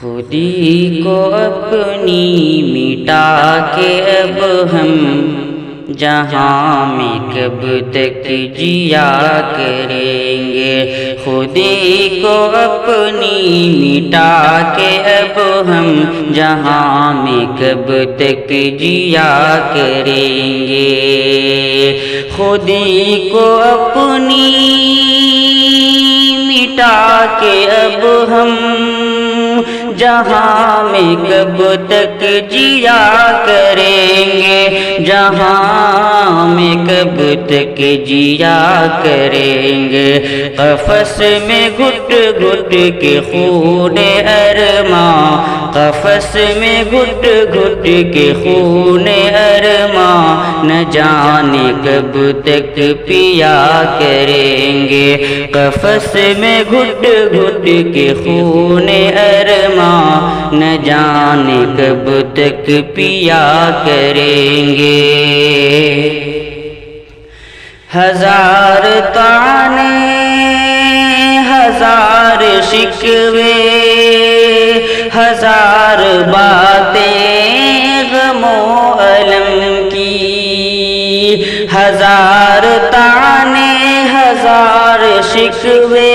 خودی کو اپنی مٹا کے اب ہم جہاں میں کب تک جیا کریں گے، خودی کو اپنی مٹا کے اب ہم جہاں میں کب تک جیا کریں گے، خودی کو اپنی مٹا کے اب ہم جہاں میں کب تک جیا کریں گے، جہاں میں کب تک جیا کریں گے، قفس میں گھٹ گھٹ کے خون ارماں، قفس میں گھٹ گھٹ کے خون ارماں، نہ جانے کب تک پیا کریں گے، قفس میں گھٹ گھٹ کے خون ارماں، نہ جانے کب تک پیا کریں گے، ہزار طعنے ہزار شکوے ہزار باتیں غم و الم کی، ہزار طعنے ہزار شکوے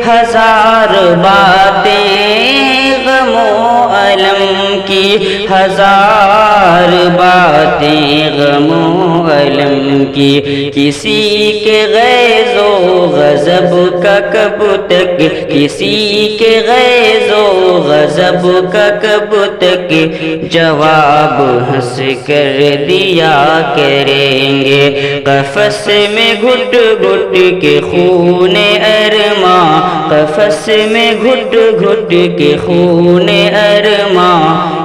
ہزار باتیں غم و الم کی، ہزار باتیں غم و الم کی، کسی کے غیظ و غضب کا کب تک، کسی کے غیظ و غضب کا کب تک جواب ہنس کر دیا کریں گے، قفس میں گھٹ گھٹ کے خون ارماں، قفس میں گھٹ گھٹ کے خون ارماں،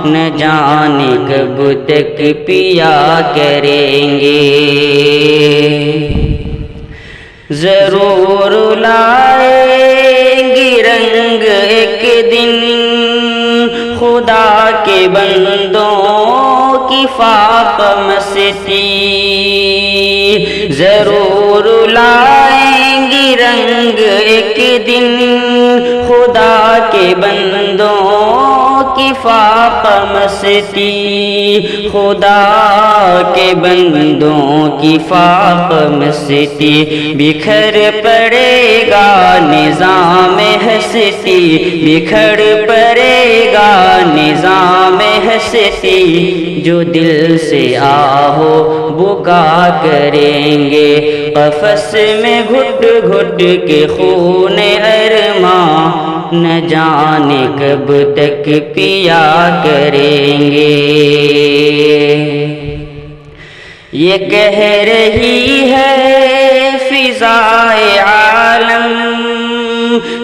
نہ جانے کب تک پیا کریں گے، ضرور لائیں گے رنگ ایک دن خدا کے بندوں کی فاق مستی، ضرور لائیں گے رنگ ایک دن خدا کے بندوں کی فاق مستی، خدا کے بندوں کی فاق مستی، بکھر پڑے گا نظام ہستی، بکھر پڑے گا نظام ہستی، جو دل سے آہو بکا کریں گے، قفس میں گھٹ گھٹ کے خون ارماں، نہ جانے کب تک پیا کریں گے، یہ کہہ رہی ہے فضائے عالم،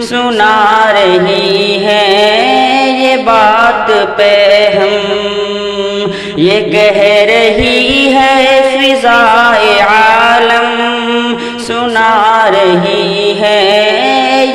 سنا رہی ہے یہ بات پہ ہم، یہ کہہ رہی ہے فضائے عالم، سنا رہی ہے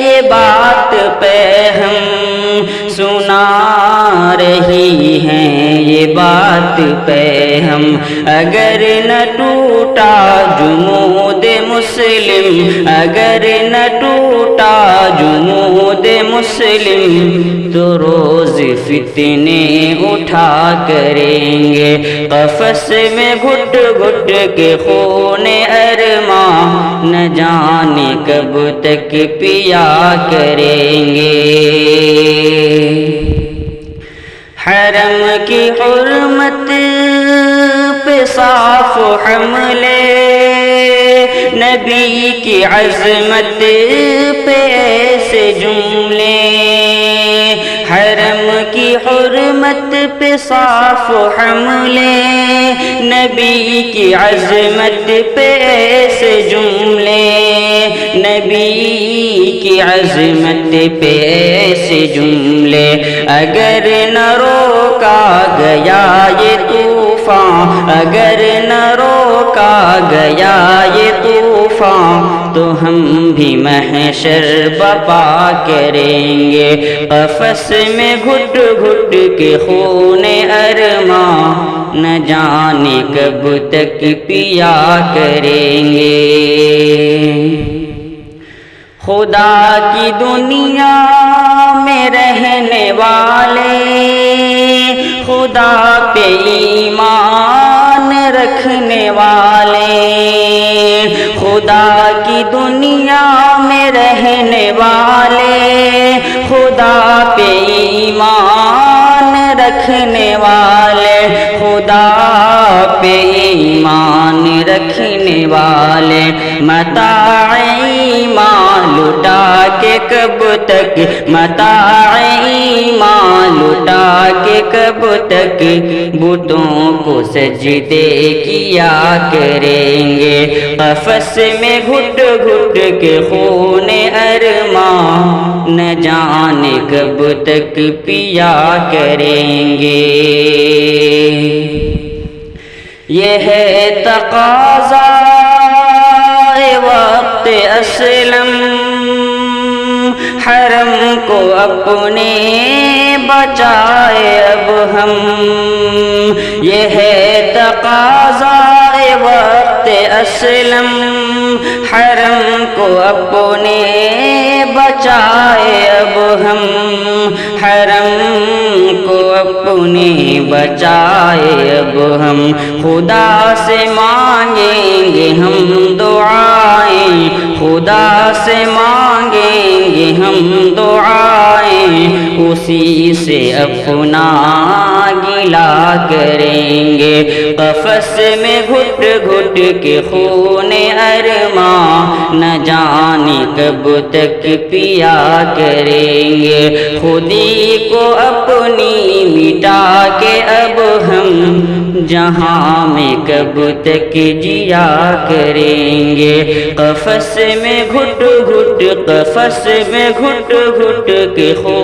یہ بات پہ ہم، سنا رہی ہیں یہ بات پہ ہم، اگر نہ ٹوٹا جمود مسلم، اگر نہ ٹوٹا جمود مسلم، تو روز فتنے اٹھا کریں گے، قفس میں گھٹ گھٹ کے خون ارماں، نہ جانے کب تک پیا کریں گے، حرم کی حرمت پہ صاف حملے، نبی کی عظمت پہ ایسے جملے، حرم کی حرمت پہ صاف حملے، نبی کی عظمت پہ ایسے جملے، نبی کی عظمت پہ ایسے جملے، اگر نہ روکا گیا یہ طوفان، اگر نہ روکا گیا یہ طوفان، تو ہم بھی محشر بپا کریں گے، قفس میں گھٹ گھٹ کے خون ارماں، نہ جانے کب تک پیا کریں گے، خدا کی دنیا میں رہنے والے والے خدا پہ ایمان رکھنے والے خدا پہ ایمان رکھنے والے متاع ایمان لٹا کے کب تک متاع ایمان لٹا کے کب تک بتوں کو سجدے کیا کریں گے قفس میں گھٹ گھٹ کے خون ارماں نہ جانے کب تک پیا کریں گے یہ ہے تقاضا وقت اسلم حرم کو اپنے بچائے اب ہم یہ ہے تقاضا وقت اسلم حرم کو اپنے بچائے اب ہم حرم کو اپنے بچائے اب ہم خدا سے مانگیں گے ہم دعائیں خدا سے مانگیں گے ہم دعائیں اسی سے اپنا گلا کریں گے قفس میں گھٹ گھٹ کے خون ارماں نہ جانے کب تک پیا کریں گے خودی کو اپنی مٹا کے اب ہم جہاں میں کب تک جیا کریں گے قفس میں گھٹ گھٹ کے